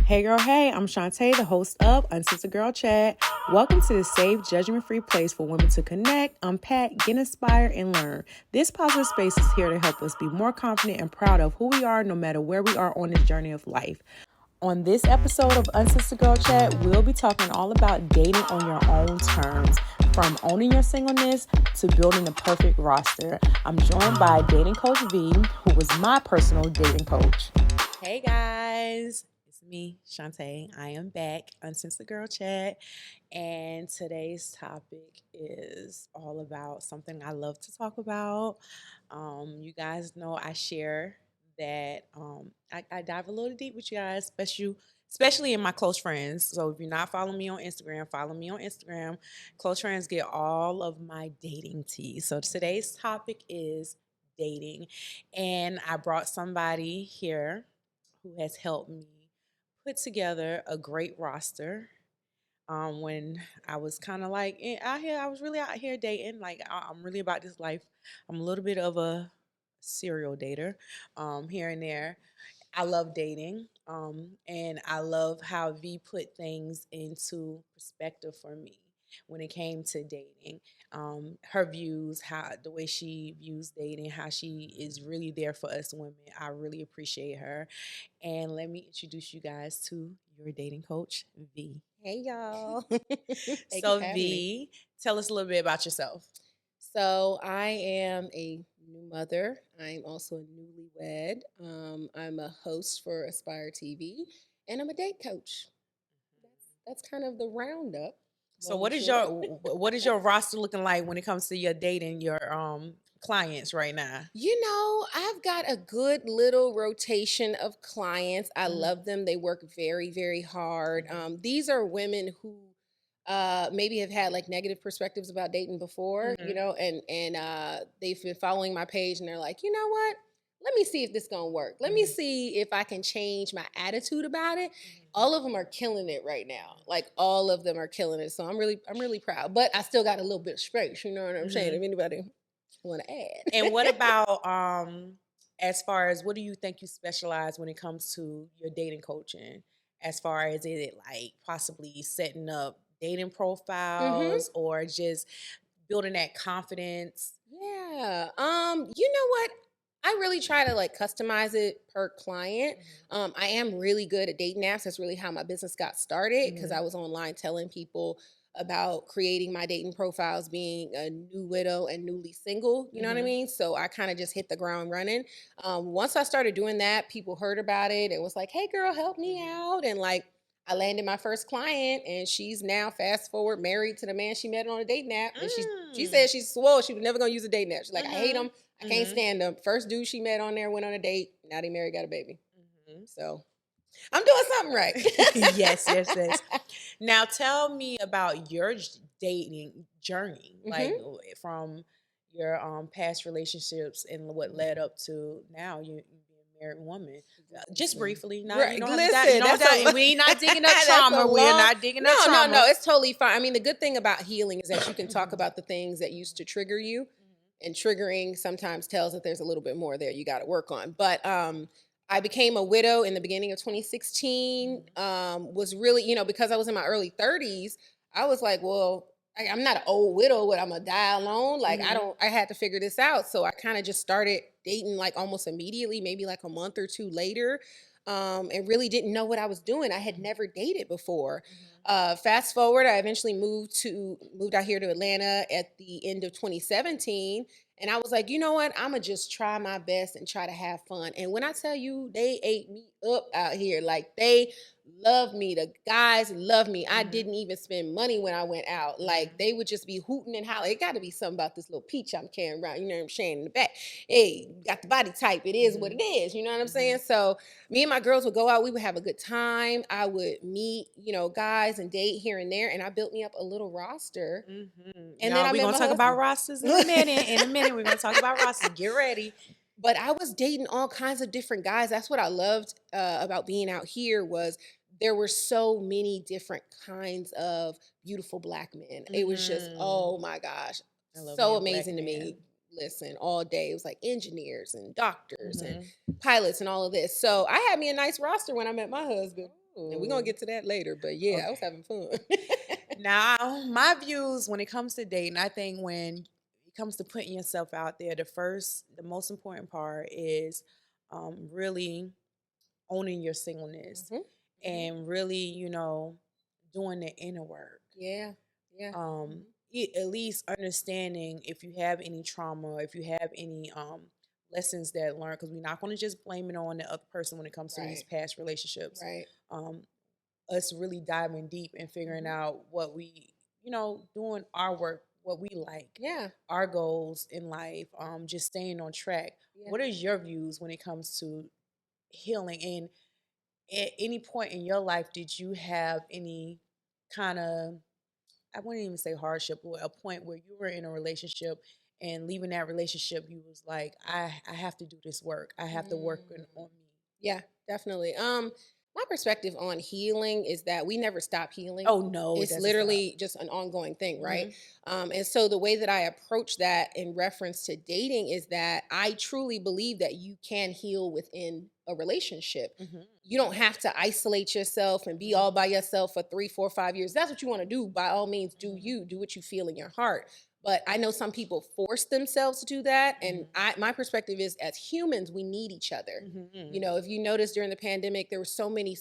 Hey girl, hey, I'm Chante, the host of Uncensored Girl Chat. Welcome to the safe, judgment-free place for women to connect, unpack, get inspired, and learn. This positive space is here to help us be more confident and proud of who we are no matter where we are on this journey of life. On this episode of Uncensored Girl Chat, we'll be talking all about dating on your own terms, from owning your singleness to building the perfect roster. I'm joined by Dating Coach Vee, who was my personal dating coach. Hey guys, it's me, Chante. I am back, Uncensored Girl Chat, and today's topic is all about something I love to talk about. You guys know I share that I dive a little deep with you guys, especially in my close friends. So if you're not following me on Instagram, follow me on Instagram. Close friends get all of my dating tea. So today's topic is dating, and I brought somebody here who has helped me put together a great roster. When I was kind of like out here, I was really out here dating. Like I'm really about this life. I'm a little bit of a serial dater, here and there. I love dating, and I love how V put things into perspective for me when it came to dating. Her views, how the way she views dating, how she is really there for us women. I really appreciate her. And let me introduce you guys to your dating coach, V. Hey y'all. Thank you So for having me. V, tell us a little bit about yourself. So I am a new mother. I'm also a newlywed. I'm a host for Aspire TV, and I'm a date coach. That's kind of the roundup. So long and short. what is your roster looking like when it comes to your dating your clients right now? I've got a good little rotation of clients. I love them. They work very, very hard. These are women who maybe have had like negative perspectives about dating before, and they've been following my page and they're like, you know what? Let me see if this gonna work. Let me see if I can change my attitude about it. All of them are killing it right now. Like all of them are killing it. So I'm really proud. But I still got a little bit of space. You know what I'm saying? If anybody want to add. And what about as far as what do you think you specialize when it comes to your dating coaching? As far as is it like possibly setting up dating profiles or just building that confidence? Yeah. You know what? I really try to like customize it per client. I am really good at dating apps. That's really how my business got started because I was online telling people about creating my dating profiles, being a new widow and newly single. You know what I mean? So I kind of just hit the ground running. Once I started doing that, people heard about it and was like, "Hey, girl, help me out!" And like I landed my first client, and she's now fast forward married to the man she met on a dating app. And she said she swore she was never gonna use a dating app. She's like, I hate them. I can't stand them. First dude she met on there went on a date. Now they married, got a baby. So I'm doing something right. Yes. Now tell me about your dating journey, like from your past relationships and what led up to now you being a married woman. Just briefly, not Right. you don't Listen, have to, you don't have to, we ain't not digging up trauma. We are not digging up trauma. No, it's totally fine. I mean, the good thing about healing is that you can talk about the things that used to trigger you, and triggering sometimes tells that there's a little bit more there you got to work on. But I became a widow in the beginning of 2016. Was really, because I was in my early 30s, I was like, well, I'm not an old widow, but I'm gonna die alone. Like I had to figure this out. So I kind of just started dating like almost immediately, maybe like a month or two later. And really didn't know what I was doing. I had never dated before. Fast forward, I eventually moved out here to Atlanta at the end of 2017. And I was like, you know what? I'm going to just try my best and try to have fun. And when I tell you, they ate me up out here. Like they love me. The guys love me. I didn't even spend money when I went out. Like they would just be hooting and hollering. It got to be something about this little peach I'm carrying around. You know what I'm saying? In the back. Hey, got the body type. It is what it is. You know what I'm saying? So me and my girls would go out. We would have a good time. I would meet, guys and date here and there. And I built me up a little roster. And then we're gonna talk about rosters in a minute. In a minute, we're gonna talk about rosters. Get ready. But I was dating all kinds of different guys. That's what I loved about being out here was there were so many different kinds of beautiful black men. It was just, oh my gosh, so amazing to me. Listen, all day. It was like engineers and doctors and pilots and all of this. So I had me a nice roster when I met my husband. And we're gonna get to that later, but yeah, I was Okay. having fun. Now, my views when it comes to dating, I think when it comes to putting yourself out there, the most important part is really owning your singleness Mhm, mhm. and really, doing the inner work. Yeah, yeah. Um, Mhm. at least understanding if you have any trauma, if you have any lessons that learned, because we're not going to just blame it on the other person when it comes to these Right, past relationships. right. Um, us really diving deep and figuring Mhm. out what we, doing our work, what we like, Yeah, our goals in life, just staying on track. yeah. What is your views when it comes to healing? And at any point in your life, did you have any kind of, I wouldn't even say hardship, but a point where you were in a relationship and leaving that relationship, you was like, I have to do this work. I have to work Mm. on me. Yeah, definitely. My perspective on healing is that we never stop healing. Oh no, it It's doesn't stop. literally just an ongoing thing, right? Hmm. And so the way that I approach that in reference to dating is that I truly believe that you can heal within a relationship. Hmm. You don't have to isolate yourself and be all by yourself for 3, 4, 5 years. That's what you want to do. By all means, do Hmm. you do what you feel in your heart. But I know some people force themselves to do that, and Hmm. my perspective is, as humans, we need each other. Hmm. You know, if you notice during the pandemic, there were so many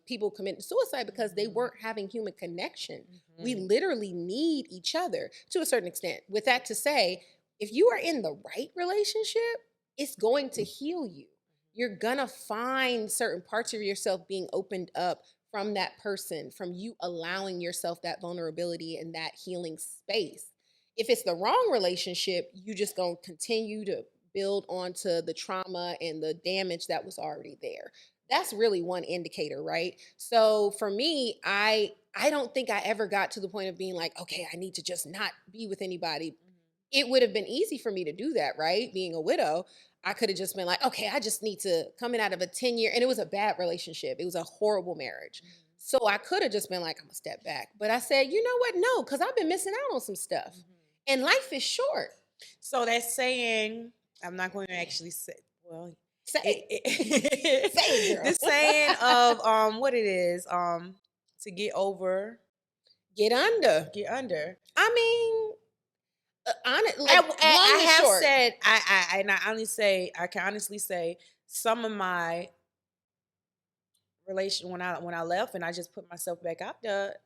people committing suicide because they weren't having human connection. We Hmm. literally need each other to a certain extent. With that to say, if you are in the right relationship, it's going to heal you. You're gonna find certain parts of yourself being opened up from that person, from you allowing yourself that vulnerability and that healing space. If it's the wrong relationship, you just gonna continue to build onto the trauma and the damage that was already there. That's really one indicator, right? So for me, I don't think I ever got to the point of being like, okay, I need to just not be with anybody. It would have been easy for me to do that, right? Being a widow, I could have just been like, okay, I just need to coming out of a 10-year, and it was a bad relationship. It was a horrible marriage. So I could have just been like, I'm gonna step back. But I said, you know what? No, because I've been missing out on some stuff. And life is short. So that's saying, I'm not going to actually say, well, Say, say it, the girl. saying of what it is, to Get under. get under. I mean, I, like I, long I and have short. said, I can honestly say some of my relation when I left and I just put myself back out there,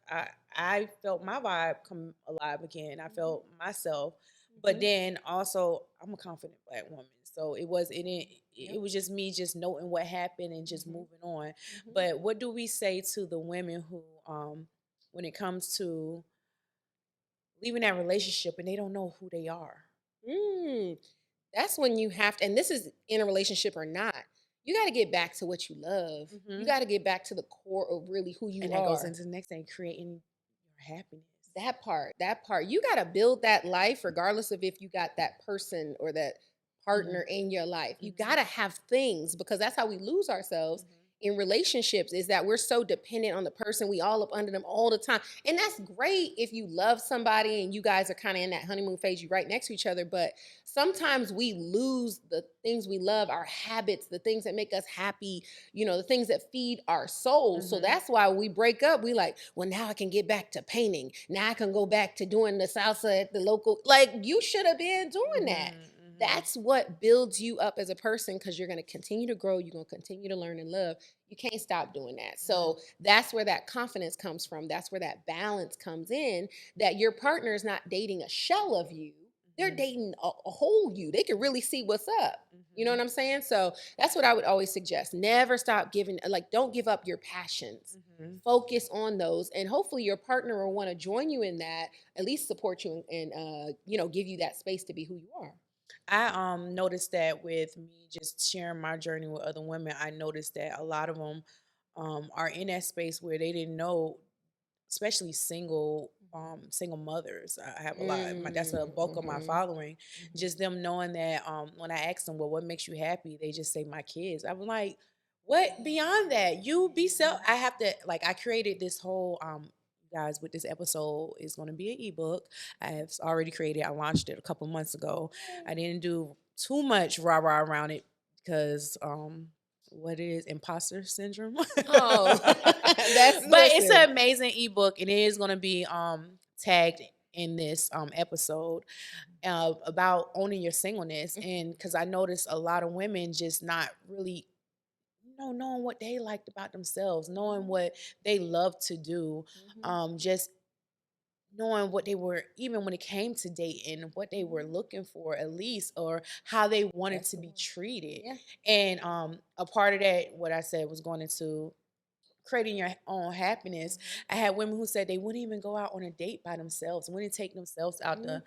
I felt my vibe come alive again. I felt myself, but Mhm. then also I'm a confident black woman, so it Yep. was just me just noting what happened and just Mhm. moving on. Mhm. But what do we say to the women who when it comes to leaving that relationship and they don't know who they are? Mm. That's when you have to, and this is in a relationship or not, you got to get back to what you love. You Hmm. got to get back to the core of really who you And that goes are. into the next thing, creating your happiness. That part. You got to build that life regardless of if you got that person or that Hmm. partner in your life. You Hmm. got to have things, because that's how we lose ourselves in relationships, is that we're so dependent on the person. We all up under them all the time. And that's great if you love somebody and you guys are kind of in that honeymoon phase, you right next to each other, but sometimes we lose the things we love, our habits, the things that make us happy, the things that feed our souls. So Hmm. that's why we break up. We like, well, now I can get back to painting. Now I can go back to doing the salsa at the local. Like, you should have been doing that. Hmm. Hmm. That's what builds you up as a person, because you're going to continue to grow. You're going to continue to learn and love. You can't stop doing that. Hmm. So that's where that confidence comes from. That's where that balance comes in, that your partner is not dating a shell of you. They're Hmm. dating a whole you. They can really see what's up. You know Hmm. what I'm saying? So that's what I would always suggest. Never stop giving, like, don't give up your passions. Hmm. Focus on those. And hopefully your partner will want to join you in that, at least support you and give you that space to be who you are. I noticed that with me just sharing my journey with other women, I noticed that a lot of them are in that space where they didn't know, especially single mothers. I have a lot. That's a bulk of my Mm-hmm. following. Just them knowing that when I ask them, well, what makes you happy? They just say my kids. I'm like, what beyond that? You be self. I have to like. I created this whole guys with this episode is going to be an ebook. I have already created. I launched it a couple months ago. I didn't do too much rah rah around it because what is imposter syndrome. Oh, that's But it's listen. an amazing ebook, and it is going to be tagged in this episode about owning your singleness. And because I noticed a lot of women just not really knowing what they liked about themselves, knowing what they love to do, just knowing what they were, even when it came to dating, what they were looking for at least, or how they wanted to be treated. Yeah. And a part of that, what I said, was going into creating your own happiness. I had women who said they wouldn't even go out on a date by themselves, wouldn't take themselves out to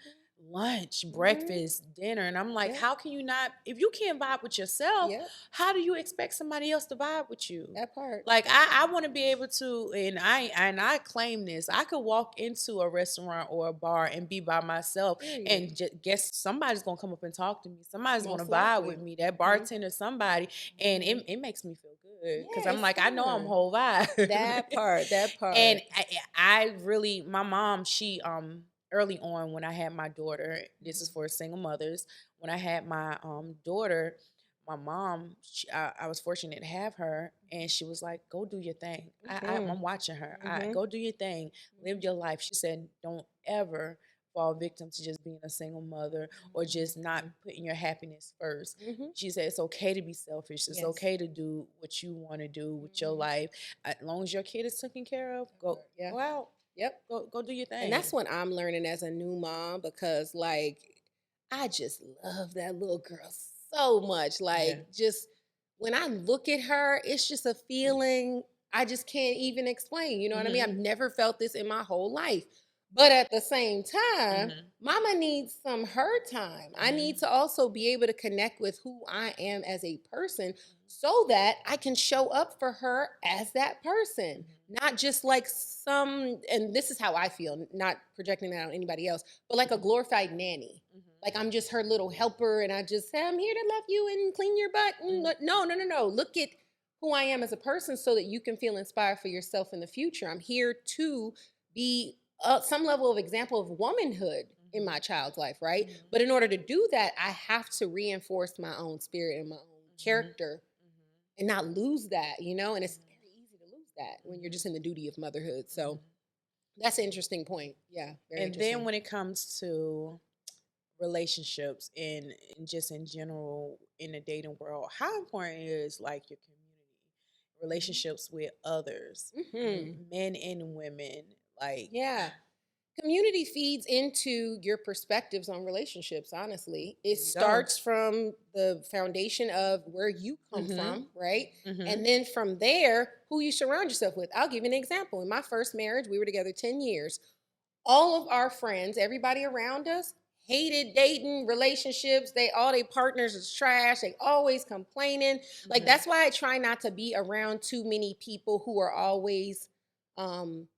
lunch, breakfast, dinner. And I'm like, how can you not, if you can't vibe with yourself, how do you expect somebody else to vibe with you? That part. Like I want to be able to, and I claim this. I could walk into a restaurant or a bar and be by myself, and guess somebody's gonna come up and talk to me. Somebody's gonna vibe with me. That bartender, somebody, and it makes me feel good because I'm like, I know I'm whole vibe. That part. And I really, my mom, she early on when I had my daughter, this is for single mothers. When I had my daughter, my mom, I was fortunate to have her, and she was like, "Go do your thing." I'm watching her. Go do your thing, live your life. She said, "Don't ever fall victim to just being a single mother or just not putting your happiness first." She said, "It's okay to be selfish. It's okay to do what you want to do with your life. As long as your kid is taken care of, go out." Yep. Go do your thing. And that's what I'm learning as a new mom, because like I just love that little girl so much. Like just when I look at her, it's just a feeling I just can't even explain. You know what I mean? I've never felt this in my whole life. But at the same time, mama needs some her time. I need to also be able to connect with who I am as a person so that I can show up for her as that person. Not just like and this is how I feel, not projecting that on anybody else, but like a glorified nanny. Like I'm just her little helper and I just say, I'm here to love you and clean your butt. No. Look at who I am as a person so that you can feel inspired for yourself in the future. I'm here to be some level of example of womanhood in my child's life, right? But in order to do that, I have to reinforce my own spirit and my own character and not lose that, and it's very easy to lose that when you're just in the duty of motherhood. So that's an interesting point. Yeah. And then when it comes to relationships and just in general in the dating world, how important is like your community, relationships with others, men and women? Like, community feeds into your perspectives on relationships, honestly. It starts from the foundation of where you come from, right? And then from there, who you surround yourself with. I'll give you an example. In my first marriage, we were together 10 years. All of our friends, everybody around us, hated dating, relationships. All their partners is trash. They always complaining. Like, that's why I try not to be around too many people who are always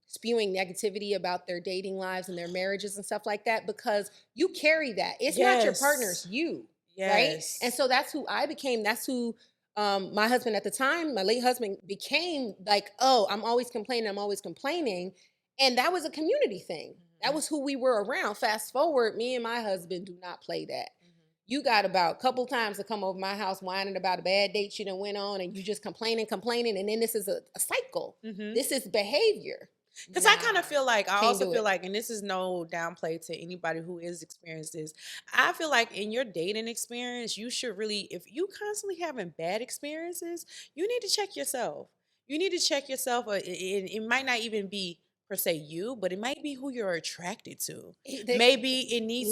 spewing negativity about their dating lives and their marriages and stuff like that, because you carry that. It's not your partner, it's you, right? And so that's who I became. That's who my husband at the time, my late husband, became. Like, oh, I'm always complaining. And that was a community thing. That was who we were around. Fast forward, me and my husband do not play that. You got about a couple times to come over my house whining about a bad date you done went on, and you just complaining, and then this is a cycle. This is behavior. Because I kind of feel like, I also feel like, and this is no downplay to anybody who is experienced this, I feel like in your dating experience, you should really, if you constantly having bad experiences, you need to check yourself. You need to check yourself. It might not even be per se you, but it might be who you're attracted to. Maybe it needs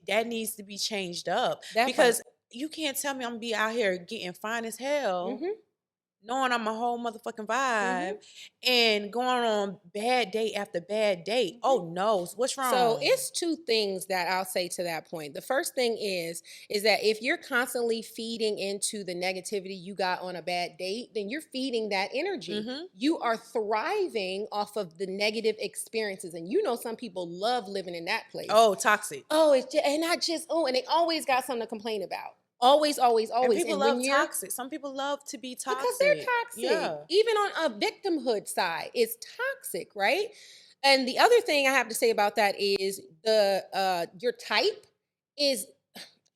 that needs to be changed up, because you can't tell me I'm gonna be out here getting fine as hell, knowing I'm a whole motherfucking vibe, and going on bad date after bad date. Oh no, what's wrong? So it's two things that I'll say to that point. The first thing is that if you're constantly feeding into the negativity you got on a bad date, then you're feeding that energy. You are thriving off of the negative experiences. And some people love living in that place. Oh, toxic. Oh, it's just, and not just, and they always got something to complain about. Always. And people love toxic. Some people love to be toxic. Because they're toxic. Yeah. Even on a victimhood side, it's toxic, right? And the other thing I have to say about that is your type is,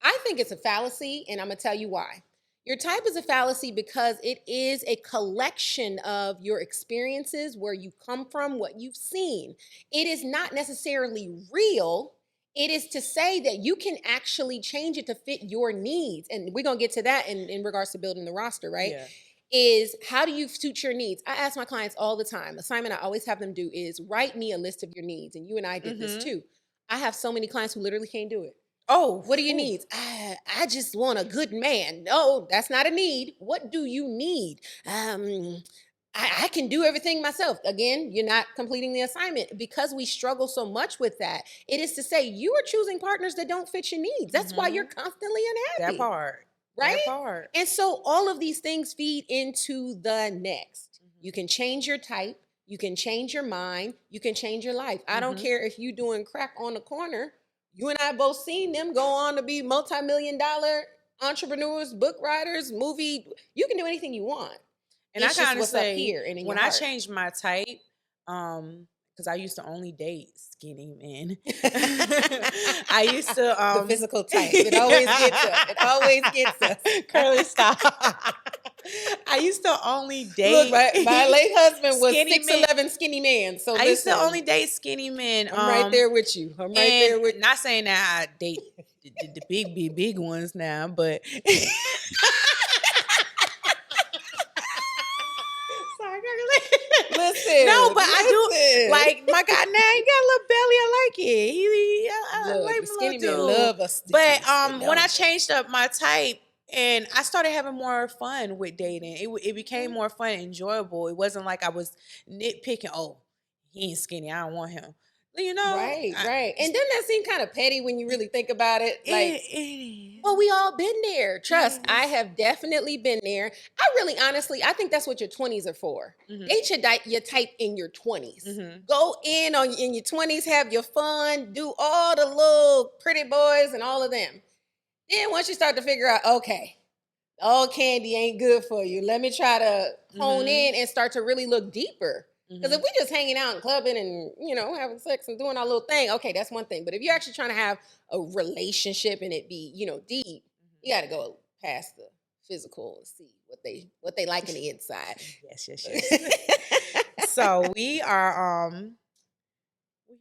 I think it's a fallacy, and I'm going to tell you why. Your type is a fallacy because it is a collection of your experiences, where you come from, what you've seen. It is not necessarily real. It is to say that you can actually change it to fit your needs. And we're going to get to that in regards to building the roster, right? Yeah. Is how do you suit your needs? I ask my clients all the time. Assignment I always have them do is write me a list of your needs. And you and I did this too. I have so many clients who literally can't do it. Oh, what are your needs? I just want a good man. No, that's not a need. What do you need? I can do everything myself. Again, you're not completing the assignment because we struggle so much with that. It is to say you are choosing partners that don't fit your needs. That's why you're constantly unhappy. That part. Right? That part. And so all of these things feed into the next. You can change your type. You can change your mind. You can change your life. I don't care if you're doing crack on the corner. You and I both seen them go on to be multi-million-dollar entrepreneurs, book writers, movie. You can do anything you want. And it's I just kind of what's up say, here and in when your I heart. changed my type, because I used to only date skinny men. I used to the physical type. It always gets us. It always gets us. Curly style. I used to only date. Look, my late husband was skinny 6'11" skinny man. So I used to only date skinny men. I'm right there with you. I'm right there with you. Not saying that I date the big ones now, but listen. No, but I do like my guy now. He got a little belly. I like it. I like my skinny little men dude. love us. But when I changed up my type and I started having more fun with dating, it became more fun and enjoyable. It wasn't like I was nitpicking. Oh, he ain't skinny. I don't want him. You know, right. And doesn't that seem kind of petty when you really think about it? Like, it well, we all been there. Trust, I have definitely been there. I think that's what your 20s are for. Date your type in your 20s. Go in your 20s, have your fun, do all the little pretty boys and all of them. Then once you start to figure out, okay, all candy ain't good for you. Let me try to hone in and start to really look deeper. Because if we just hanging out and clubbing and, having sex and doing our little thing, okay, that's one thing. But if you're actually trying to have a relationship and it be, deep, you got to go past the physical and see what they like in the inside. Yes. So we are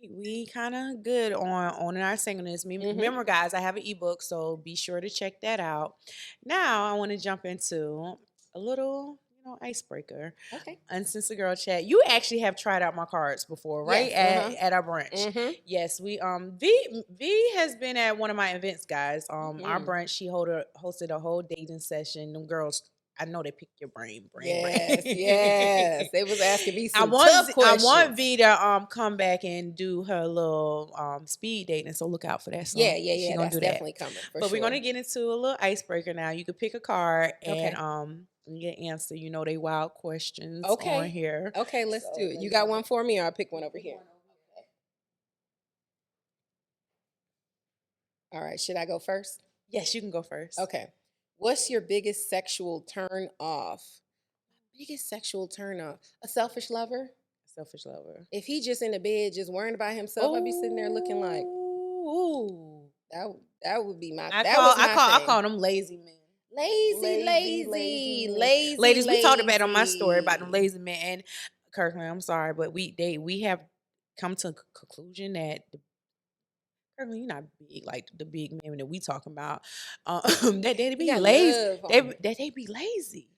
we kind of good on owning our singleness. Remember, guys, I have an ebook, so be sure to check that out. Now I want to jump into a little icebreaker. Okay. Uncensored Girl Chat. You actually have tried out my cards before, right? Yes, at our brunch. Yes, we V has been at one of my events, guys. Our brunch, she hosted a whole dating session. Them girls, I know they pick your brain. Yes. They was asking me some tough questions. I want V to come back and do her little speed dating, so look out for that. So yeah. She gonna That's do definitely that. coming. But we're gonna get into a little icebreaker now. You could pick a card and get answer. They wild questions on here. Okay, let's do it. You got one for me, or I'll pick one over here. All right, should I go first? Yes, you can go first. Okay. What's your biggest sexual turn off? Biggest sexual turn off? A selfish lover? Selfish lover. If he just in the bed, just worrying about himself, I'd be sitting there looking like, ooh, that would be my. I call them lazy men. Lazy. Ladies, we talked about on my story about them lazy men. And Kirkland, I'm sorry, but we have come to a conclusion that Kirkland, you're not big like the big men that we talking about. That they be lazy. They be lazy.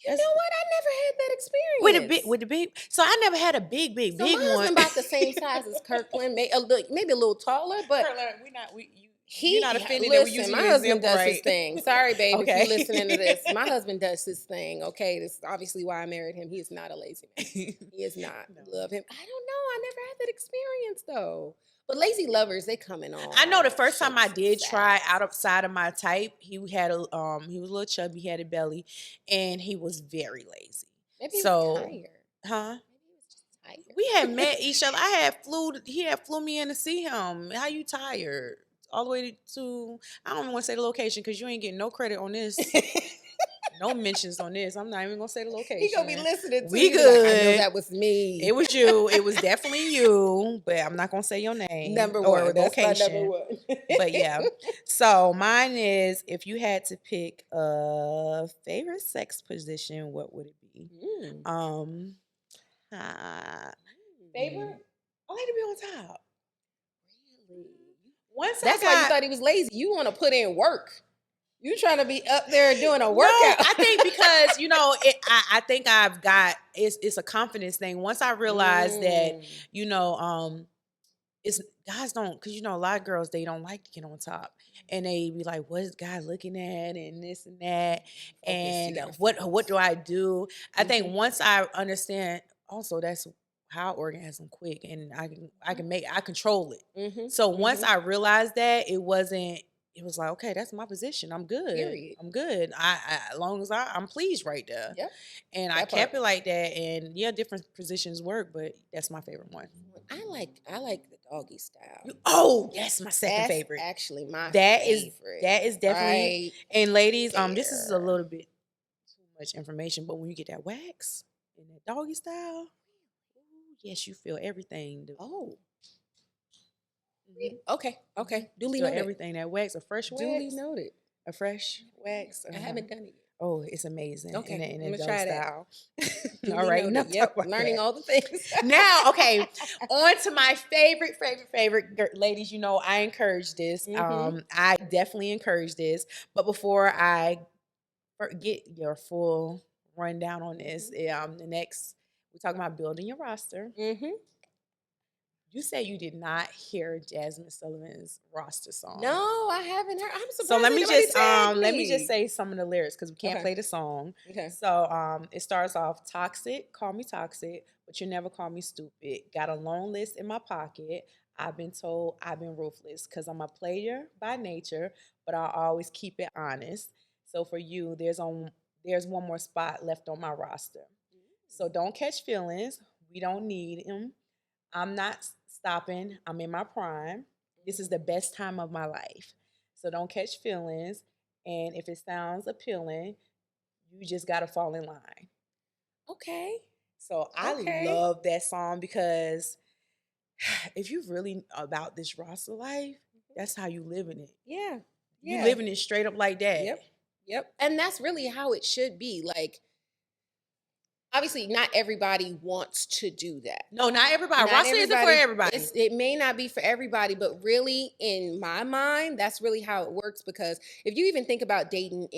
You know what? I never had that experience with the big. So I never had a big my one. Husband about the same size as Kirkland, maybe a little taller, but Kirkland, you're not offended listen, that we're using my your husband example, does right? his thing. Sorry, babe, Okay. if you're listening to this. My husband does his thing. Okay, this is obviously why I married him. He is not a lazy man. He is not. No. Love him. I don't know. I never had that experience though. But lazy lovers, they coming on. I know the first time I did try outside of my type, he had he was a little chubby, he had a belly, and he was very lazy. Maybe he was tired. Huh? Maybe he was just tired. We had met each other. He had flew me in to see him. How you tired? All the way to, I don't want to say the location because you ain't getting no credit on this. No mentions on this. I'm not even gonna say the location. He gonna be listening to We you. good. Like, I know that was me. It was you. It was definitely you, but I'm not gonna say your name. Number or one. That's location. my number one. But yeah. So mine is, if you had to pick a favorite sex position, what would it be? Favorite? I like to be on top. Really? Once That's why you thought he was lazy. You want to put in work. You trying to be up there doing a workout. No, I think because, you know, I think I've got, it's a confidence thing. Once I realized that, you know, it's guys don't, because, you know, a lot of girls, they don't like to get on top, and they be like, what is God looking at, and this and that, and what do I do? I think once I understand, also that's how I orgasm quick, and I control it. So once I realized that, it was like, okay, that's my position. I'm good. Period. I'm good. I as long as I'm pleased right there. Yep. And I kept it like that. And yeah, different positions work, but that's my favorite one. I like the doggy style. That's my second favorite. Actually, my favorite. That is definitely. Right. And ladies, this is a little bit too much information, but when you get that wax in that doggy style, yes, you feel everything. Okay. Duly so noted. Everything, that wax, a fresh wax. Duly noted. A fresh wax. I haven't done it yet. Oh, it's amazing. Okay, in I'm a gonna try style. That. All right, yep. Learning all the things. Now, okay, on to my favorite ladies. You know, I encourage this. I definitely encourage this. But before I get your full rundown on this, the next we're talking about building your roster. You said you did not hear Jasmine Sullivan's roster song. No, I haven't heard. I'm surprised. So let me just say some of the lyrics, because we can't play the song. Okay. So it starts off, toxic, call me toxic, but you never call me stupid. Got a long list in my pocket. I've been told I've been ruthless, because I'm a player by nature, but I always keep it honest. So for you, there's one more spot left on my roster. So don't catch feelings. We don't need them. I'm not stopping. I'm in my prime. This is the best time of my life. So don't catch feelings. And if it sounds appealing, you just got to fall in line. Okay. So I love that song, because if you're really about this roster life, that's how you live in it. Yeah. You living it straight up like that. Yep. And that's really how it should be. Like, obviously, not everybody wants to do that. No, not everybody. Roster isn't for everybody. It may not be for everybody, but really, in my mind, that's really how it works. Because if you even think about dating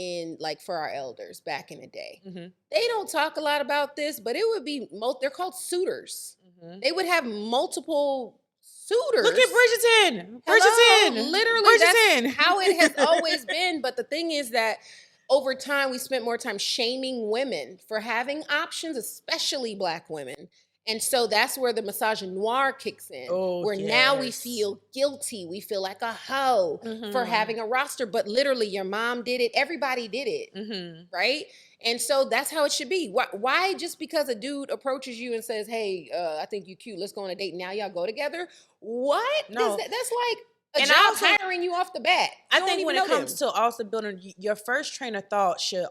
for our elders back in the day, they don't talk a lot about this, but it would be, they're called suitors. They would have multiple suitors. Look at Bridgerton. Literally, that's how it has always been. But the thing is that over time, we spent more time shaming women for having options, especially Black women. And so that's where the misogynoir kicks in, now we feel guilty. We feel like a hoe for having a roster. But literally, your mom did it. Everybody did it, right? And so that's how it should be. Why just because a dude approaches you and says, hey, I think you cute, let's go on a date, now y'all go together? What? No. That's like a job hiring you off the bat. I think when it comes to also building, your first train of thought should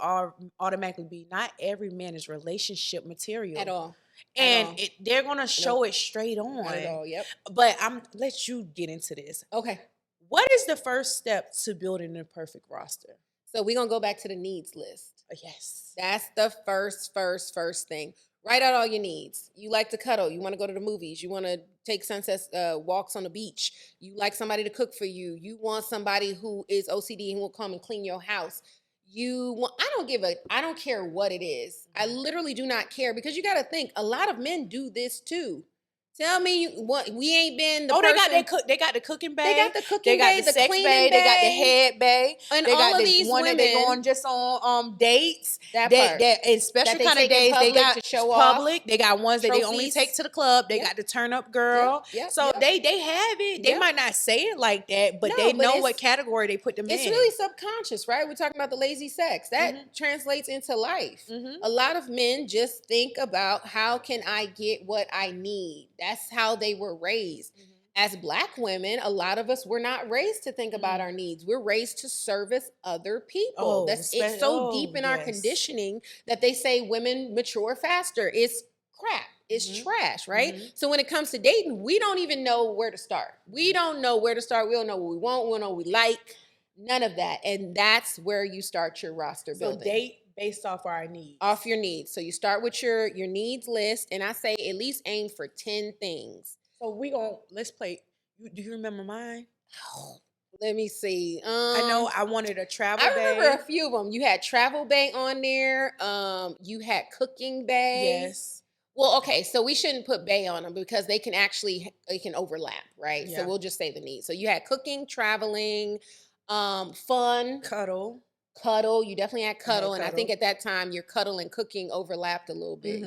automatically be, not every man is relationship material. At all. And they're going to show it straight on. Not at all, yep. But I'm let you get into this. Okay. What is the first step to building a perfect roster? So we're going to go back to the needs list. Yes. That's the first thing. Write out all your needs. You like to cuddle. You want to go to the movies. You want to take sunset walks on the beach. You like somebody to cook for you. You want somebody who is OCD and will come and clean your house. I don't care what it is. I literally do not care, because you got to think, a lot of men do this too. Tell me what we ain't been. They got the cooking bay. They got the cooking bay, the sex bay. They got the head bay. And they all got of these one women that they go on just on dates. That part. And special kind of days they got to show public. Off. They got ones that Trophies. they only take to the club. They got the turn up girl. So they have it. They might not say it like that, but they know what category they put them in. It's really subconscious, right? We're talking about the lazy sex. That translates into life. A lot of men just think about, how can I get what I need? That's how they were raised. as Black women, a lot of us were not raised to think about our needs. We're raised to service other people. It's so deep in our conditioning that they say women mature faster. It's crap. It's trash, right? So when it comes to dating, we don't even know where to start. We don't know where to start. We don't know what we want. We don't know what we like. None of that. And that's where you start your roster building. So date based off our needs. Off your needs. So you start with your needs list, and I say at least aim for 10 things. So let's play. Do you remember mine? Oh, let me see. I know I wanted a travel bag. I remember a few of them. You had travel bag on there. You had cooking bag. Yes. Well, okay, so we shouldn't put bay on them because they can overlap, right? Yeah. So we'll just say the needs. So you had cooking, traveling, fun, cuddle. You definitely had cuddle, and I think at that time your cuddle and cooking overlapped a little bit.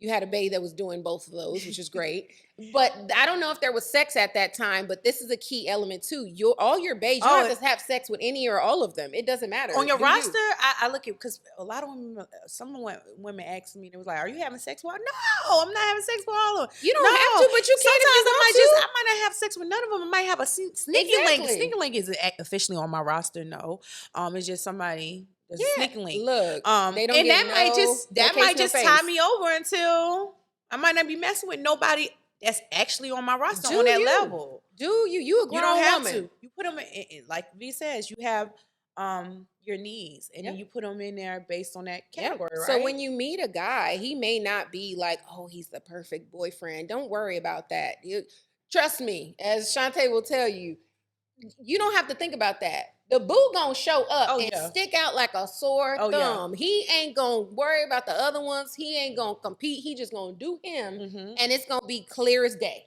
You had a bae that was doing both of those, which is great. But I don't know if there was sex at that time, but this is a key element too. All your baes, you don't have to have sex with any or all of them. It doesn't matter. On your roster, I look at, because a lot of women, women asked me, they was like, "Are you having sex with all?" No, I'm not having sex with all of them. You don't have to, but you can. Sometimes I might not have sex with none of them. I might have a sneaky link. Sneaky link isn't officially on my roster. No, it's just somebody. There's a sneaky link. Look, they don't, and that might just tie me over until I might not be messing with nobody that's actually on my roster on that level. You a grown don't have woman. to. You put them in, like V says, you have your needs, and then you put them in there based on that category, right? So when you meet a guy, he may not be like, oh, he's the perfect boyfriend. Don't worry about that. Trust me, as Chante will tell you, you don't have to think about that. The boo gonna show up and stick out like a sore thumb. He ain't gonna worry about the other ones. He ain't gonna compete. He just gonna do him, and it's gonna be clear as day.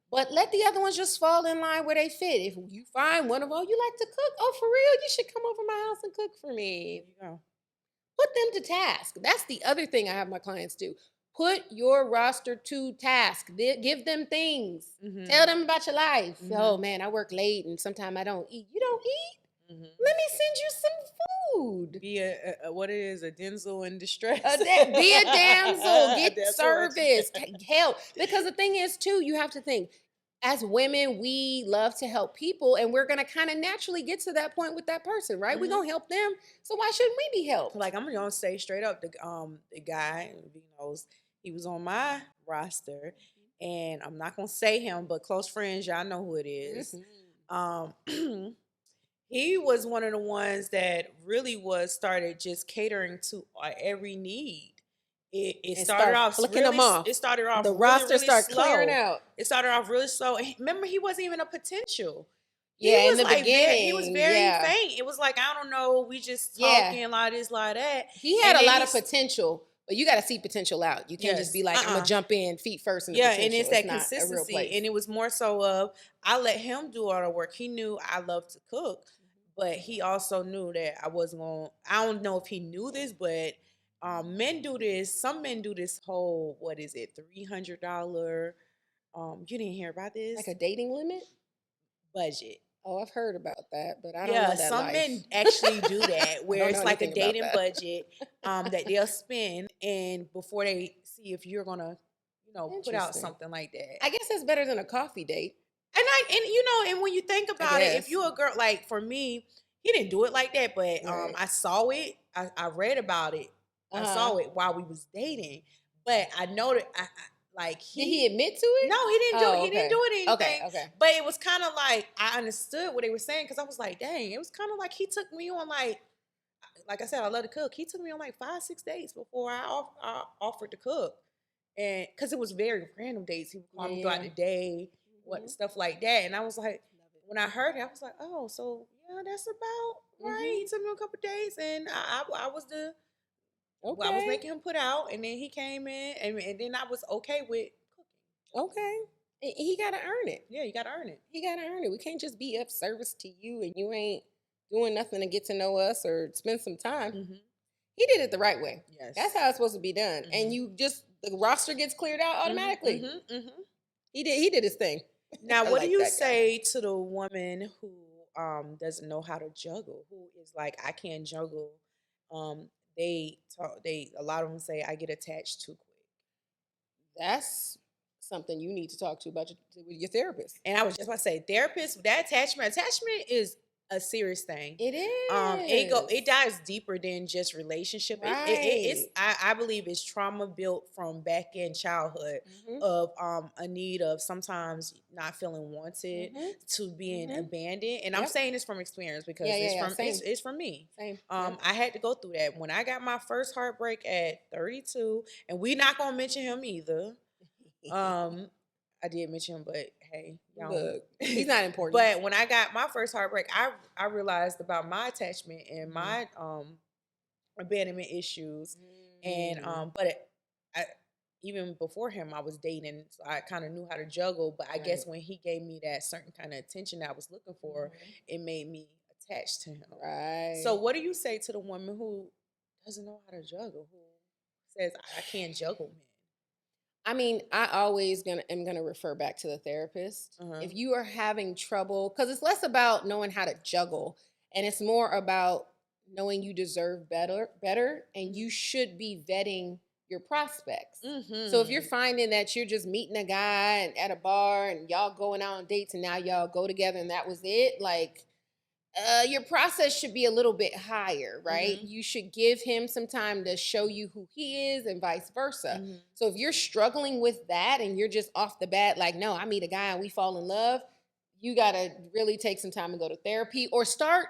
But let the other ones just fall in line where they fit. If you find one of them, you like to cook. Oh, for real? You should come over my house and cook for me. Put them to task. That's the other thing I have my clients do. Put your roster to task. Give them things. Tell them about your life. Oh man, I work late and sometimes I don't eat. You don't eat? Let me send you some food. Be what it is, a damsel in distress. Be a damsel. Get service. Help. Because the thing is too, you have to think, as women, we love to help people, and we're gonna kind of naturally get to that point with that person, right? We're gonna help them. So why shouldn't we be helped? Like, I'm gonna say straight up, the guy, he knows, he was on my roster, and I'm not gonna say him, but close friends, y'all know who it is. He was one of the ones that really started just catering to every need. It started off flicking them off. It started off the really, roster really started slow. clearing out. It started off really slow. Remember, he wasn't even a potential. In the beginning, he was very faint. It was like, I don't know, we just talking like this, like that. He had a lot of potential, but you got to see potential out. You can't just be like, I'm gonna jump in feet first. And it's that consistency. And it was more so of, I let him do all the work. He knew I love to cook, but he also knew that I wasn't going. I don't know if he knew this, but men do this. Some men do this whole, what is it, $300? You didn't hear about this? Like a dating limit budget. Oh, I've heard about that, but I don't know that some life. men actually do that, where it's like a dating budget that they'll spend, and before they see if you're gonna, put out something like that. I guess that's better than a coffee date. And when you think about it, if you're a girl, like for me, he didn't do it like that, but I saw it. I read about it. I saw it while we was dating, but I know that did he admit to it? No, he didn't do it. He didn't do it anything. Okay. But it was kind of like, I understood what they were saying, because I was like, dang, it was kind of like he took me on like I said, I love to cook. He took me on like 5-6 dates before I offered to cook, and because it was very random dates. He would call me throughout the day, stuff like that, and I was like, when I heard it, I was like, oh, so yeah, that's about right. He took me a couple days, and I was the. I was making him put out, and then he came in, and then I was okay with cooking. Okay. He got to earn it. Yeah, you got to earn it. He got to earn it. We can't just be of service to you, and you ain't doing nothing to get to know us or spend some time. He did it the right way. Yes. That's how it's supposed to be done. And the roster gets cleared out automatically. He did his thing. Now, what do you say to the woman who doesn't know how to juggle, who is like, I can't juggle? A lot of them say, I get attached too quick. That's something you need to talk to about your therapist. And I was just about to say, therapist, that attachment is a serious thing. It is. It dives deeper than just relationship. Right. I believe it's trauma built from back in childhood of a need of sometimes not feeling wanted to being abandoned. And I'm saying this from experience because it's from me. Same. I had to go through that when I got my first heartbreak at 32, and we're not gonna mention him either. I did mention him, but hey, look, he's not important. But when I got my first heartbreak, I realized about my attachment and my abandonment issues, and even before him, I was dating, so I kind of knew how to juggle. But I guess when he gave me that certain kind of attention that I was looking for, it made me attached to him. Right. So, what do you say to the woman who doesn't know how to juggle, who says I can't juggle, man? I mean, I always am gonna refer back to the therapist. If you are having trouble, because it's less about knowing how to juggle, and it's more about knowing you deserve better, and you should be vetting your prospects. So if you're finding that you're just meeting a guy at a bar and y'all going out on dates and now y'all go together and that was it, like your process should be a little bit higher, right? You should give him some time to show you who he is and vice versa. So if you're struggling with that and you're just off the bat, like, no, I meet a guy and we fall in love, you got to really take some time and go to therapy or start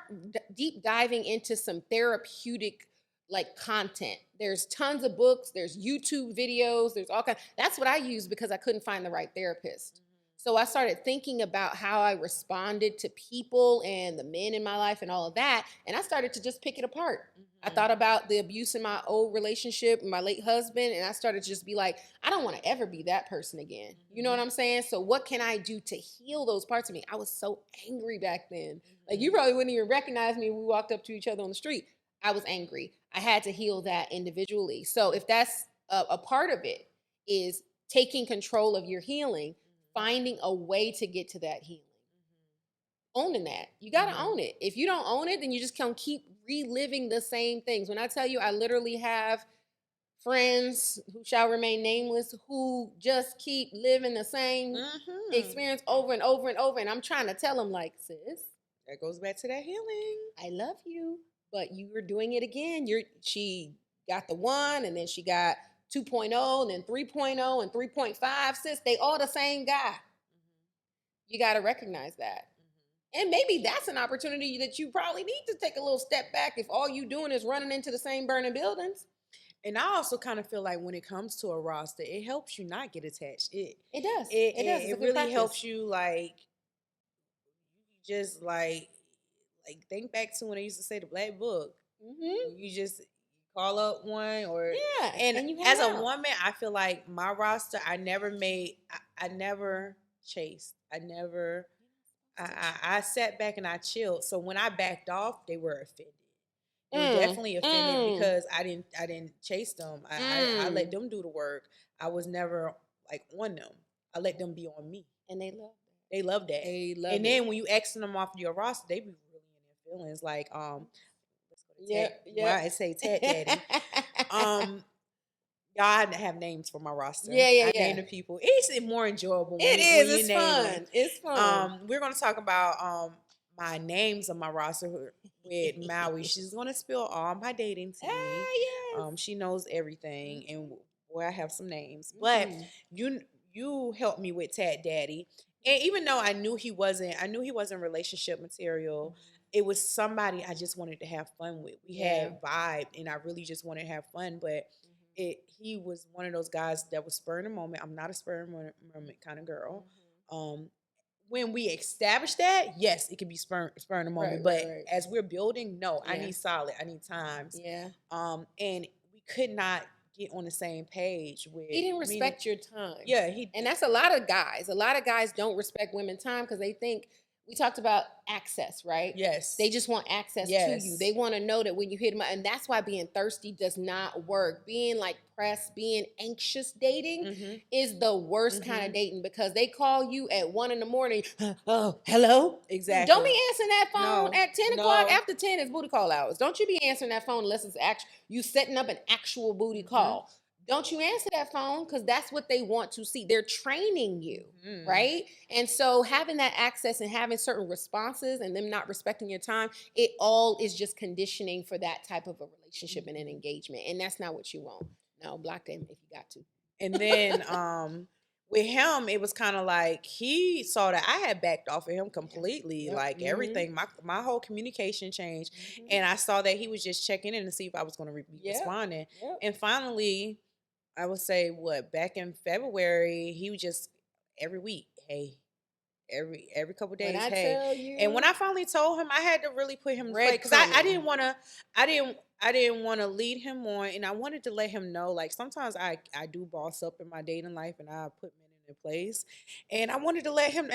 deep diving into some therapeutic like content. There's tons of books, there's YouTube videos, there's all kinds. That's what I use because I couldn't find the right therapist. So I started thinking about how I responded to people and the men in my life and all of that. And I started to just pick it apart. I thought about the abuse in my old relationship, my late husband, and I started to just be like, I don't want to ever be that person again. You know what I'm saying? So what can I do to heal those parts of me? I was so angry back then. Like you probably wouldn't even recognize me when we walked up to each other on the street. I was angry. I had to heal that individually. So if that's a part of it, is taking control of your healing, finding a way to get to that healing. Owning that. You got to own it. If you don't own it, then you just can keep reliving the same things. When I tell you, I literally have friends who shall remain nameless who just keep living the same experience over and over and over. And I'm trying to tell them, like, sis, that goes back to that healing. I love you, but you were doing it again. She got the 1, and then she got 2.0, and then 3.0, and 3.5. Sis, they all the same guy. You got to recognize that. And maybe that's an opportunity that you probably need to take a little step back if all you doing is running into the same burning buildings. And I also kind of feel like when it comes to a roster, it helps you not get attached. It does. It really helps you, like, just like think back to when I used to say the black book. You just call up one or and you as a woman, I feel like my roster, I never chased. I sat back and I chilled. So when I backed off, they were offended. They were definitely offended because I didn't chase them. I let them do the work. I was never like on them. I let them be on me. And they love that. They love that. And then when you exit them off your roster, they be really in their feelings. Like, I say Ted Daddy. Y'all have names for my roster. I name the people. It's more enjoyable. It's fun. It's fun. We're gonna talk about my names of my roster with Maui. She's gonna spill all my dating to me. She knows everything, and I have some names. But you helped me with Ted Daddy, and even though I knew he wasn't relationship material. It was somebody I just wanted to have fun with. We had vibe, and I really just wanted to have fun, but. He was one of those guys that was spur in the moment. I'm not a spur in the moment kind of girl. When we established that, yes, it can be spur in the moment. But as we're building, no, I need solid. I need times. And we could not get on the same page with. He didn't respect your time. And that's a lot of guys. A lot of guys don't respect women's time because they think. We talked about access, right? Yes. They just want access to you. They want to know that when you hit them, and that's why being thirsty does not work. Being like pressed, being anxious dating is the worst kind of dating because they call you at 1 a.m. Oh, hello? Exactly. Don't be answering that phone at 10 o'clock. After 10 is booty call hours. Don't you be answering that phone unless it's you setting up an actual booty call. don't you answer that phone, because that's what they want to see. They're training you, right? And so having that access and having certain responses and them not respecting your time, it all is just conditioning for that type of a relationship and an engagement. And that's not what you want. No, block them if you got to. And then with him, it was kind of like he saw that I had backed off of him completely. Yep. Like everything, my whole communication changed. And I saw that he was just checking in to see if I was going to be responding. And finally, I would say back in February, he was just every week, hey, every couple days, When I hey. tell you, And when I finally told him, I had to really put him in place, because I didn't want to lead him on, and I wanted to let him know, like, sometimes I do boss up in my dating life and I put men in their place, and I wanted to let him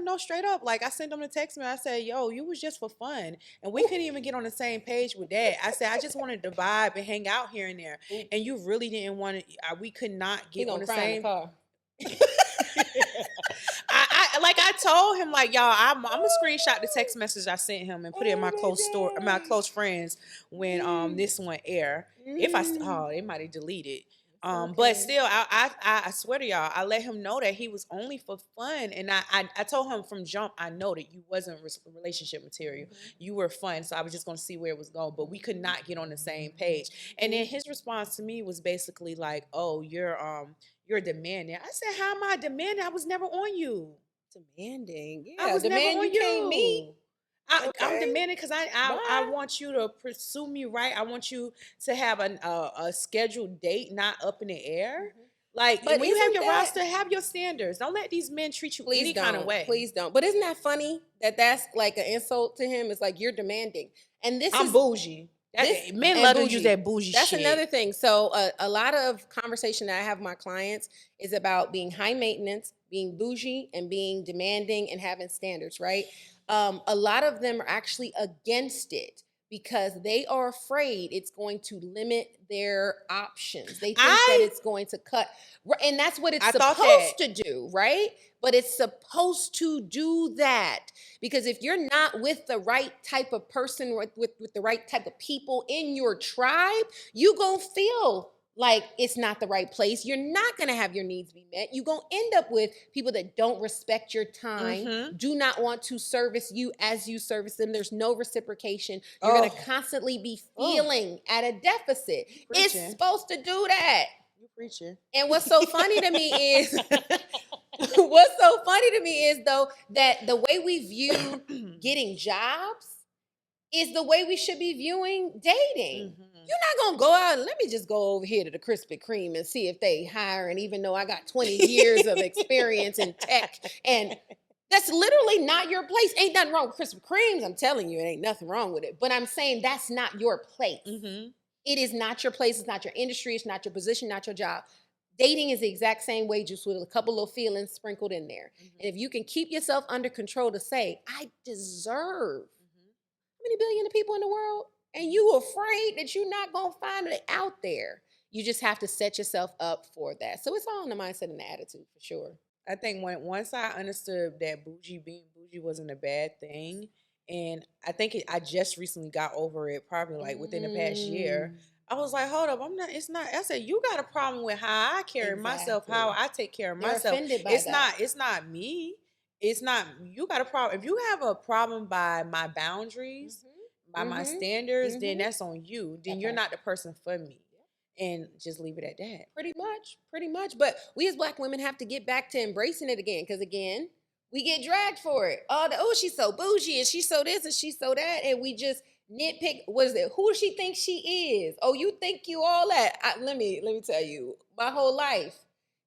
know straight up. Like, I sent him a text and I said, yo, you was just for fun, and we couldn't even get on the same page with that. I said, I just wanted to vibe and hang out here and there, and you really didn't want to. We could not get on the same. I told him, like, y'all, I'm gonna screenshot the text message I sent him and put it in my close friends when this one air. If they might have deleted. But still, I swear to y'all, I let him know that he was only for fun, and I told him from jump, I know that you wasn't relationship material. You were fun, so I was just gonna see where it was going, but we could not get on the same page. And then his response to me was basically like, "Oh, you're demanding." I said, "How am I demanding? I was never on you." Demanding. Yeah, I was never on you. Can't meet. I'm demanding because I want you to pursue me right. I want you to have a scheduled date, not up in the air. Like, but when you have your roster, have your standards. Don't let these men treat you any kind of way. Please don't. But isn't that funny that's like an insult to him? It's like, you're demanding. And I'm bougie. Men love to use that bougie That's shit. another thing. So a lot of conversation that I have with my clients is about being high maintenance, being bougie, and being demanding and having standards, right? A lot of them are actually against it because they are afraid it's going to limit their options. They think that it's going to cut. And that's what it's supposed to do, right? But it's supposed to do that. Because if you're not with the right type of person, with the right type of people in your tribe, you gonna feel like it's not the right place. You're not going to have your needs be met. You're going to end up with people that don't respect your time, do not want to service you as you service them. There's no reciprocation. You're going to constantly be feeling at a deficit. It's supposed to do that. You're preaching. And what's so funny to me is, though, that the way we view getting jobs is the way we should be viewing dating. You're not going to go out and let me just go over here to the Krispy Kreme and see if they hire. And even though I got 20 years of experience in tech, and that's literally not your place. Ain't nothing wrong with Krispy Kremes. I'm telling you, it ain't nothing wrong with it. But I'm saying that's not your place. It is not your place. It's not your industry. It's not your position, not your job. Dating is the exact same way, just with a couple of feelings sprinkled in there. And if you can keep yourself under control to say, I deserve how many billion of people in the world, and you afraid that you're not going to find it out there. You just have to set yourself up for that. So it's all in the mindset and the attitude, for sure. I think once I understood that being bougie wasn't a bad thing, and I think I just recently got over it, probably like within the past year. I was like, hold up, it's not. I said, you got a problem with how I carry myself, how I take care of myself. It's not me. It's not, you got a problem. If you have a problem by my boundaries, by my standards, then that's on you. Then you're not the person for me. And just leave it at that. Pretty much. But we as Black women have to get back to embracing it again. Because again, we get dragged for it. Oh, she's so bougie and she's so this and she's so that. And we just nitpick. What is it? Who does she think she is? Oh, you think you all that? Let me tell you, my whole life,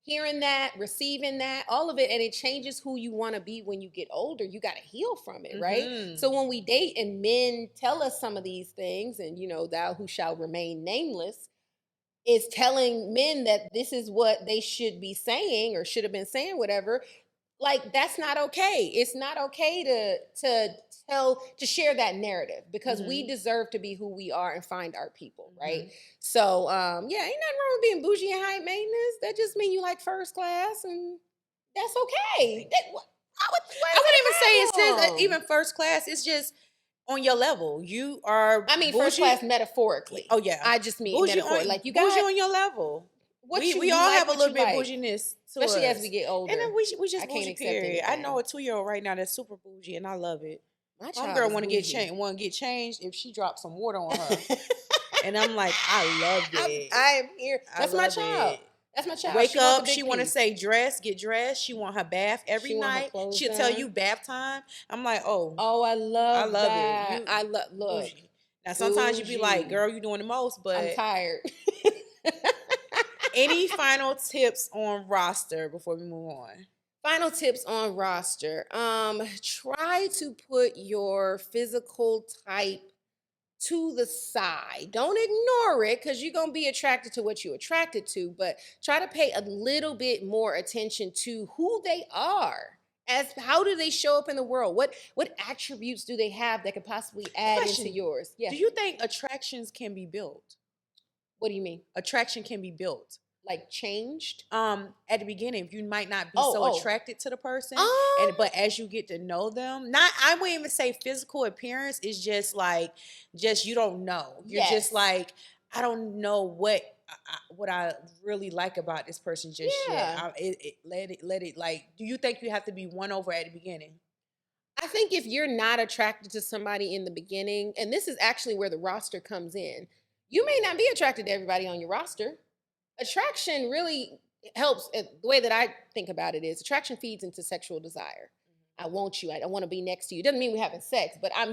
hearing that, receiving that, all of it, and it changes who you want to be when you get older. You got to heal from it, right? So when we date and men tell us some of these things, and thou who shall remain nameless is telling men that this is what they should be saying or should have been saying, whatever. Like, that's not okay. It's not okay to share that narrative, because we deserve to be who we are and find our people, right? So, ain't nothing wrong with being bougie and high maintenance. That just means you like first class, and that's okay. I wouldn't even say it's just even first class. It's just on your level. You are. I mean, bougie. first class metaphorically. Oh yeah. I just mean metaphorically. Like, you got bougie on your level. We all have a little bit like. bouginess to Especially us. as we get older. And then we just I can't bougie, accept period. I anything. know a 2-year-old right now that's super bougie, and I love it. My Homegirl child want to get changed if she drops some water on her. And I'm like, I love it. I am here. That's my child. It. That's my child. Wake up, she want to say get dressed. She want her bath every She want her night. clothes She'll done. tell you bath time. I'm like, oh, I love that. it. I love look. Bougie. Now sometimes you be like, girl, you doing the most, but I'm tired. Any final tips on roster before we move on? Final tips on roster. Try to put your physical type to the side. Don't ignore it, because you're going to be attracted to what you're attracted to, but try to pay a little bit more attention to who they are. As how do they show up in the world? What attributes do they have that could possibly add into yours? Yeah. Do you think attractions can be built? What do you mean? Attraction can be built. Like changed? At the beginning, you might not be so attracted to the person, but as you get to know them, I wouldn't even say physical appearance is just you don't know. You're just like, I don't know what I really like about this person just yet. Let it like. Do you think you have to be won over at the beginning? I think if you're not attracted to somebody in the beginning, and this is actually where the roster comes in, you may not be attracted to everybody on your roster. Attraction really helps. The way that I think about it is attraction feeds into sexual desire. I want you. I want to be next to you. Doesn't mean we're having sex, but I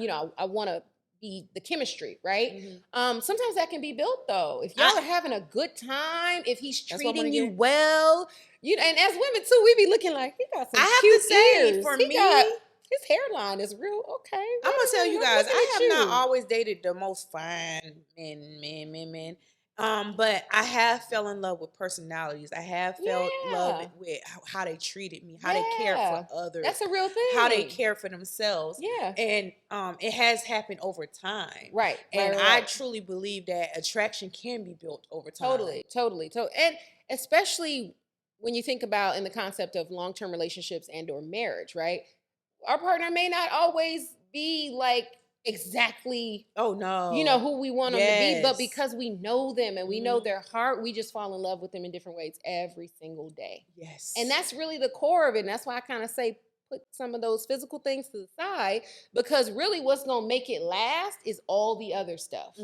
want to be the chemistry, right? Sometimes that can be built though. If y'all are having a good time, if he's treating you well, and as women too, we be looking like, he got some cute ears. For me, his hairline is real okay. I'm gonna tell you guys, I have not always dated the most fine men. But I have fell in love with personalities. I have fell in love with how they treated me, how they cared for others. That's a real thing. How they care for themselves. Yeah. And it has happened over time. Right. And I truly believe that attraction can be built over time. Totally. And especially when you think about in the concept of long-term relationships and or marriage, right? Our partner may not always be like exactly who we want them to be, but because we know them and we know their heart, we just fall in love with them in different ways every single day. Yes. And that's really the core of it. And that's why I kind of say put some of those physical things to the side, because really what's gonna make it last is all the other stuff.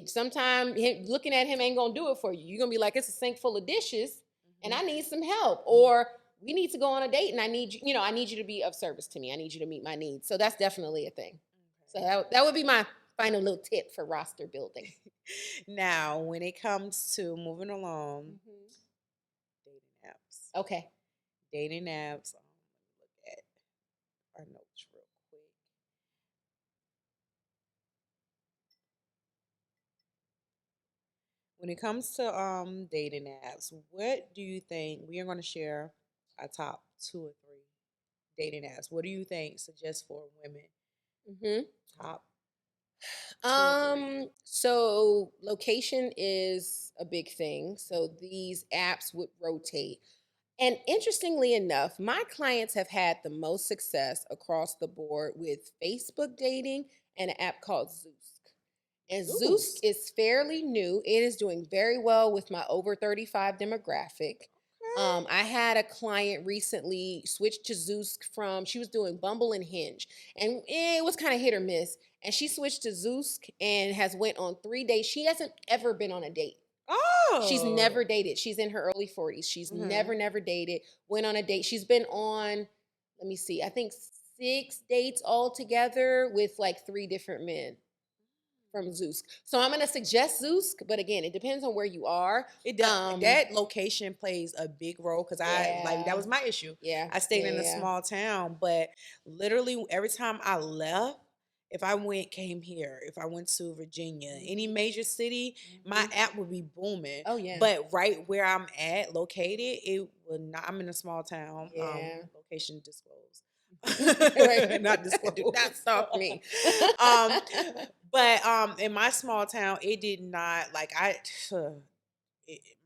Sometimes looking at him ain't gonna do it for you. You're gonna be like, it's a sink full of dishes and I need some help, or we need to go on a date and I need you to be of service to me. I need you to meet my needs. So that's definitely a thing. So that would be my final little tip for roster building. Now, when it comes to moving along, dating apps. Okay. Dating apps. Look at our notes real quick. When it comes to dating apps, what do you think? We are going to share our top 2 or 3 dating apps. What do you think suggests for women? Top. So location is a big thing. So these apps would rotate. And interestingly enough, my clients have had the most success across the board with Facebook dating and an app called Zoosk. And Zoosk is fairly new. It is doing very well with my over 35 demographic. I had a client recently switch to Zoosk she was doing Bumble and Hinge, and it was kind of hit or miss. And she switched to Zoosk and has went on 3 dates. She hasn't ever been on a date. She's never dated. She's in her early 40s. She's never dated. Went on a date. She's been on, let me see, I think 6 dates altogether with like 3 different men from Zoosk. So I'm going to suggest Zoosk, but again, it depends on where you are. It does. That location plays a big role, because that was my issue. Yeah. I stayed in a small town, but literally every time I left, if I came here, if I went to Virginia, any major city, my app would be booming. Oh yeah. But right where I'm located, it would not. I'm in a small town. Location disclosed. Not disclosed. Do not stalk me. But in my small town, it did not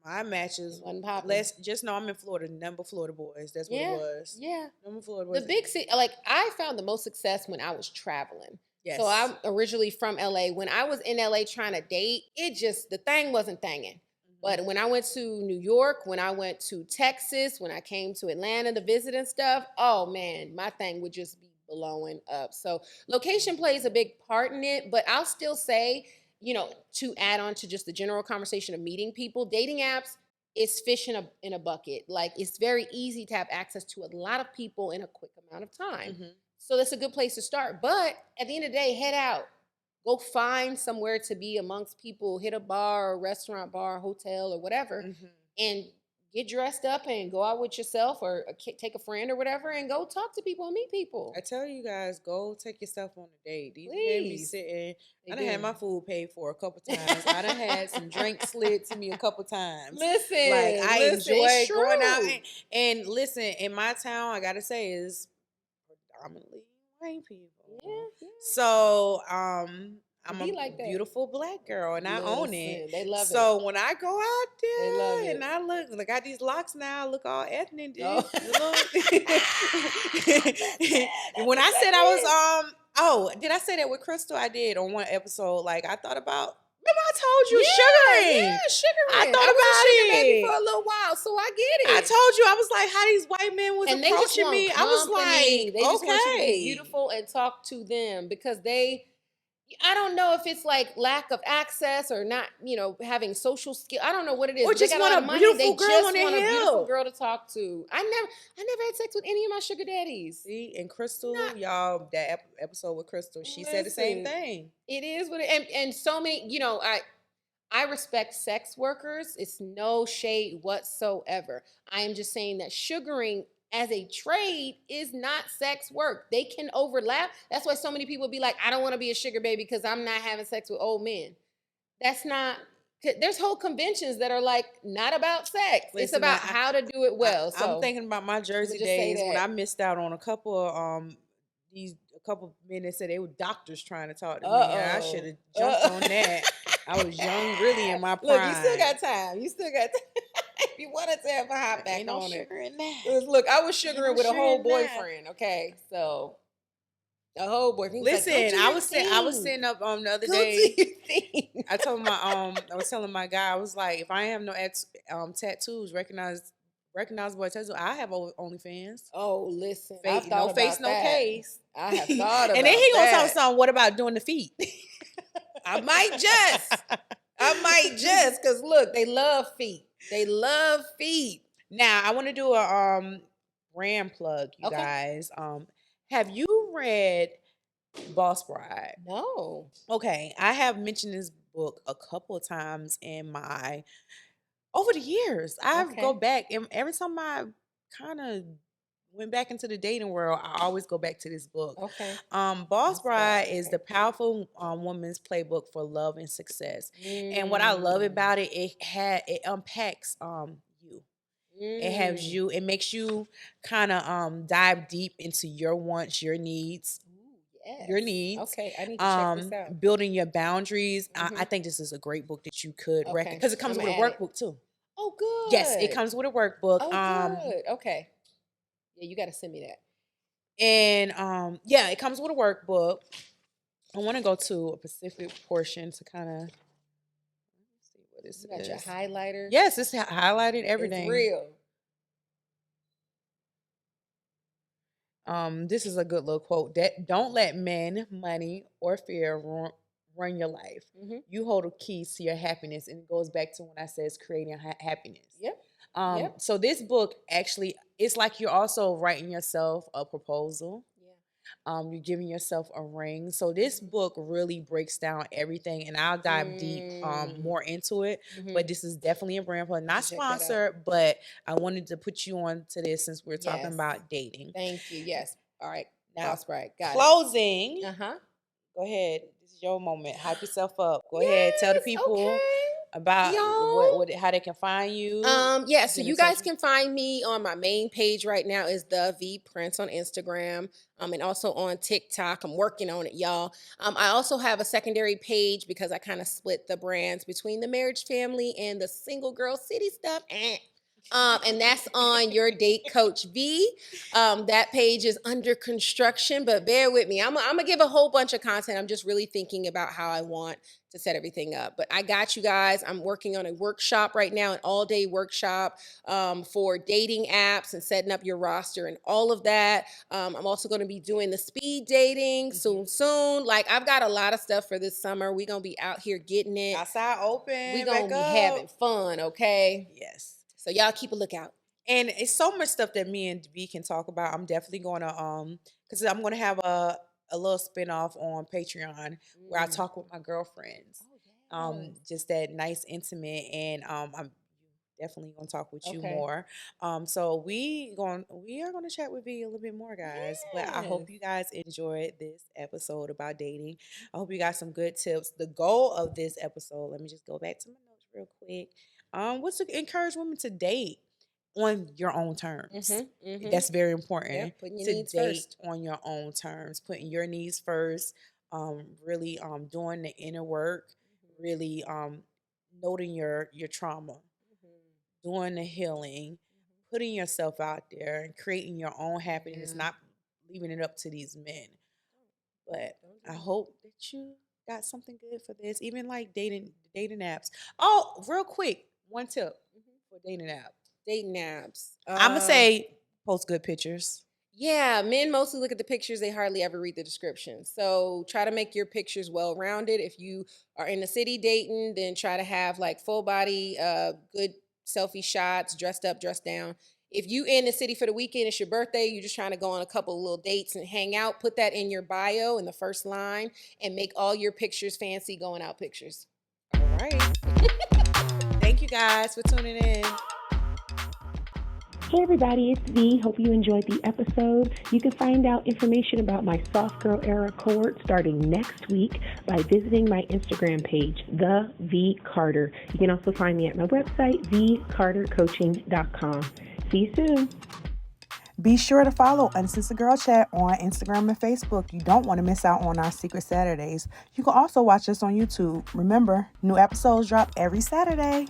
my matches less. Just know I'm in Florida. Number Florida boys. That's what it was. Yeah. Number Florida boys. The big city. Like I found the most success when I was traveling. Yes. So I'm originally from LA. When I was in LA trying to date, the thing wasn't thanging. But when I went to New York, when I went to Texas, when I came to Atlanta to visit and stuff, oh man, my thing would just be blowing up. So location plays a big part in it, but I'll still say, to add on to just the general conversation of meeting people, dating apps is fish in a bucket. Like it's very easy to have access to a lot of people in a quick amount of time. So that's a good place to start. But at the end of the day, head out. Go find somewhere to be amongst people, hit a bar or restaurant, bar, hotel, or whatever, and get dressed up and go out with yourself or take a friend or whatever and go talk to people and meet people. I tell you guys, go take yourself on a date. These men be sitting. I done had my food paid for a couple times. I done had some drinks slid to me a couple times. Listen, like I enjoy going out true. and listen. In my town, I gotta say, is predominantly white people. Yeah. So I'm Be a like that. beautiful black girl, and I own it. They love it. So when I go out They love there it. and I got these locks now, I look all ethnic. Dude. Oh. When I said I was did I say that with Crystal? I did on one episode. Like I thought about. Remember I told you sugaring. Yeah, sugaring. I thought was a sugar about baby it for a little while, so I get it. I told you I was like, how these white men was and they just approaching want me. I was company. like, they just want you to be okay. beautiful and talk to them because I don't know if it's like lack of access or not, having social skill. I don't know what it is. Or But just they got a lot want of a money. beautiful They girl just on their want a beautiful hill. girl to talk to. I never had sex with any of my sugar daddies. See, and Crystal, y'all, that episode with Crystal, she said the same thing. It is what it and so many, I respect sex workers. It's no shade whatsoever. I am just saying that sugaring as a trade is not sex work. They can overlap. That's why so many people be like, I don't want to be a sugar baby because I'm not having sex with old men. That's not, there's whole conventions that are like not about sex. It's about how to do it well. I'm thinking about my Jersey days when I missed out on a couple of men that said they were doctors trying to talk to me. And I should have jumped on that. I was young, really in my prime. Look, you still got time. If you wanted to have a hot back Ain't no on sugar it. in that. Look, I was sugaring with a whole sugar in that. boyfriend. Okay, so a whole boyfriend. Listen, I was sitting up the other day. I told I was telling my guy, I was like, if I have no tattoos, recognizable tattoos, I have OnlyFans. Oh, listen, No face, no case. I have thought about and then he gonna that. tell something. What about doing the feet? I might just, because look, they love feet. They love feet. Now, I want to do a brand plug, you guys. Have you read Boss Bride? No. Okay, I have mentioned this book a couple of times over the years. I go back, and every time I kind of went back into the dating world, I always go back to this book. Okay. Boss Bride is the powerful woman's playbook for love and success. And what I love about it, it unpacks you. It has you. It makes you kind of dive deep into your wants, your needs. Yes. Your needs. Okay, I need to check this out. Building your boundaries. I think this is a great book that you could recommend because it comes with a workbook too. Oh, good. Yes, it comes with a workbook. Oh, good. Okay. Yeah, you got to send me that. And it comes with a workbook. I want to go to a specific portion to kind of see what this is. You got your highlighter. Yes, it's highlighted everything. It's real. This is a good little quote. That don't let men, money, or fear run your life. You hold the keys to your happiness, and it goes back to when I says creating happiness. Yep. So this book actually, it's like you're also writing yourself a proposal. You're giving yourself a ring. So this book really breaks down everything, and I'll dive deep more into it. But this is definitely a brand plug, not sponsored, but I wanted to put you on to this since we're talking about dating. Thank you. Yes. All right. Now, Boss Bride. Got closing. it. Go ahead. This is your moment. Hype yourself up. Go ahead. Tell the people about how they can find you. So you guys can find me on my main page right now is the V Prince on Instagram, and also on TikTok. I'm working on it, y'all. I also have a secondary page because I kind of split the brands between the marriage family and the single girl city stuff. And that's on Your Date Coach Vee. That page is under construction, but bear with me. I'm gonna give a whole bunch of content. I'm just really thinking about how I want to set everything up. But I got you guys. I'm working on a workshop right now, an all-day workshop for dating apps and setting up your roster and all of that. I'm also going to be doing the speed dating soon. Like, I've got a lot of stuff for this summer. We're going to be out here getting it. Outside open. We're going to be having fun, okay? Yes. So y'all keep a lookout. And it's so much stuff that me and V can talk about. I'm definitely going to because I'm going to have a little spinoff on Patreon where I talk with my girlfriends. Just that nice, intimate, and I'm definitely gonna talk with you more. So we are gonna chat with V a little bit more, guys. But I hope you guys enjoyed this episode about dating. I hope you got some good tips. The goal of this episode, let me just go back to my notes real quick. Was to encourage women to date on your own terms. That's very important. Yeah, putting your to needs date first. on your own terms, putting your needs first. Really doing the inner work. Really noting your trauma, doing the healing, putting yourself out there and creating your own happiness, not leaving it up to these men. But I hope that you got something good for this, even like dating apps. Oh, real quick, one tip for dating apps. Dating apps. I'm gonna say post good pictures. Yeah, men mostly look at the pictures. They hardly ever read the description. So try to make your pictures well-rounded. If you are in the city dating, then try to have like full body, good selfie shots, dressed up, dressed down. If you in the city for the weekend, it's your birthday, you're just trying to go on a couple of little dates and hang out, put that in your bio in the first line and make all your pictures fancy going out pictures. All right. Thank you guys for tuning in. Hey everybody, it's V. Hope you enjoyed the episode. You can find out information about my Soft Girl Era cohort starting next week by visiting my Instagram page, The V Carter. You can also find me at my website, vcartercoaching.com. See you soon. Be sure to follow Uncensored Girl Chat on Instagram and Facebook. You don't want to miss out on our Secret Saturdays. You can also watch us on YouTube. Remember, new episodes drop every Saturday.